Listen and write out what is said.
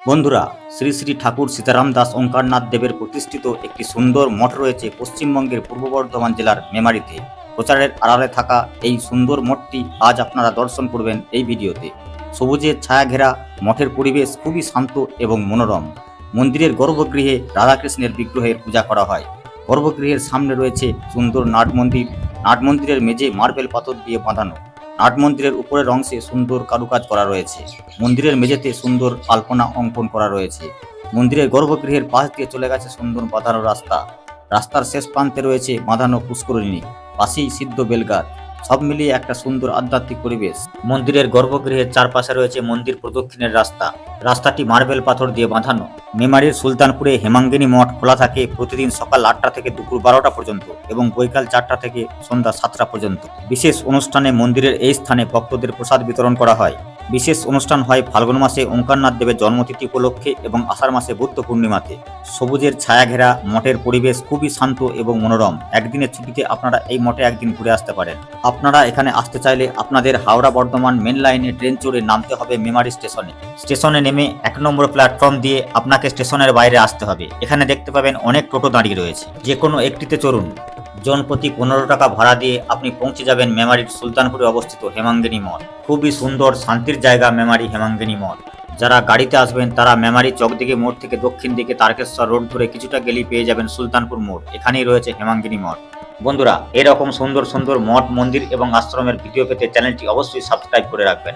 বন্ধুরা, শ্রী শ্রী ঠাকুর সীতারাম দাস ওঙ্কারনাথ দেবের প্রতিষ্ঠিত একটি সুন্দর মঠ রয়েছে পশ্চিমবঙ্গের পূর্ব বর্ধমান জেলার মেমারিতে। প্রচারের আড়ালে থাকা এই সুন্দর মঠটি আজ আপনারা দর্শন করবেন এই ভিডিওতে। সবুজের ছায়া ঘেরা মঠের পরিবেশ খুবই শান্ত এবং মনোরম। মন্দিরের গর্ভগৃহে রাধাকৃষ্ণের বিগ্রহের পূজা করা হয়। গর্ভগৃহের সামনে রয়েছে সুন্দর নাট মন্দির। নাট মন্দিরের মেঝে মার্বেল পাথর দিয়ে বাঁধানো। নাট মন্দিরের উপরের অংশে সুন্দর কারুকাজ করা রয়েছে। মন্দিরের মেঝেতে সুন্দর আলপনা অঙ্কন করা রয়েছে। মন্দিরের গর্ভগৃহের পাশ দিয়ে চলে গেছে সুন্দর বাঁধানো রাস্তা। রাস্তার শেষ প্রান্তে রয়েছে বাঁধানো পুষ্করিণী, পাশেই সিদ্ধ বেলগাছ। সব মিলিয়ে একটা সুন্দর আধ্যাত্মিক পরিবেশ। মন্দিরের গর্ভগৃহের চারপাশে রয়েছে মন্দির প্রদক্ষিণের রাস্তা। রাস্তাটি মার্বেল পাথর দিয়ে বাঁধানো। মেমারির সুলতানপুরে হেমাঙ্গিনী মঠ খোলা থাকে প্রতিদিন সকাল 8টা থেকে দুপুর 12টা পর্যন্ত এবং বৈকাল 4টা থেকে সন্ধ্যা 7টা পর্যন্ত। বিশেষ অনুষ্ঠানে মন্দিরের এই স্থানে ভক্তদের প্রসাদ বিতরণ করা হয়। বিশেষ অনুষ্ঠান হয় ফাল্গুন মাসে ওঙ্কারনাথ দেবের জন্মতিথি উপলক্ষে এবং আষাঢ় মাসে বুদ্ধ পূর্ণিমাতে। সবুজের ছায়া ঘেরা মঠের পরিবেশ খুবই শান্ত এবং মনোরম। একদিনের ছুটিতে আপনারা এই মঠে একদিন ঘুরে আসতে পারেন। আপনারা এখানে আসতে চাইলে আপনাদের হাওড়া বর্ধমান মেন লাইনে ট্রেন চড়ে নামতে হবে মেমারি স্টেশনে। স্টেশনে নেমে 1 নম্বর প্ল্যাটফর্ম দিয়ে আপনাকে স্টেশনের বাইরে আসতে হবে। এখানে দেখতে পাবেন অনেক টোটো দাঁড়িয়ে রয়েছে, যে কোনো একটিতে চড়ুন। জনপ্রতি 15 টাকা ভাড়া দিয়ে আপনি পৌঁছে যাবেন মেমারির সুলতানপুরে অবস্থিত হেমাঙ্গিনী মঠ। খুবই সুন্দর শান্তির জায়গা মেমারি হেমাঙ্গিনী মঠ। যারা গাড়িতে আসবেন তারা মেমারি চকদিঘি মোড় থেকে দক্ষিণ দিকে তারকেশ্বর রোড ধরে কিছুটা গেলেই পেয়ে যাবেন সুলতানপুর মোড়। এখানেই রয়েছে হেমাঙ্গিনী মঠ। বন্ধুরা, এরকম সুন্দর সুন্দর মঠ, মন্দির এবং আশ্রমের ভিডিও পেতে চ্যানেলটি অবশ্যই সাবস্ক্রাইব করে রাখবেন।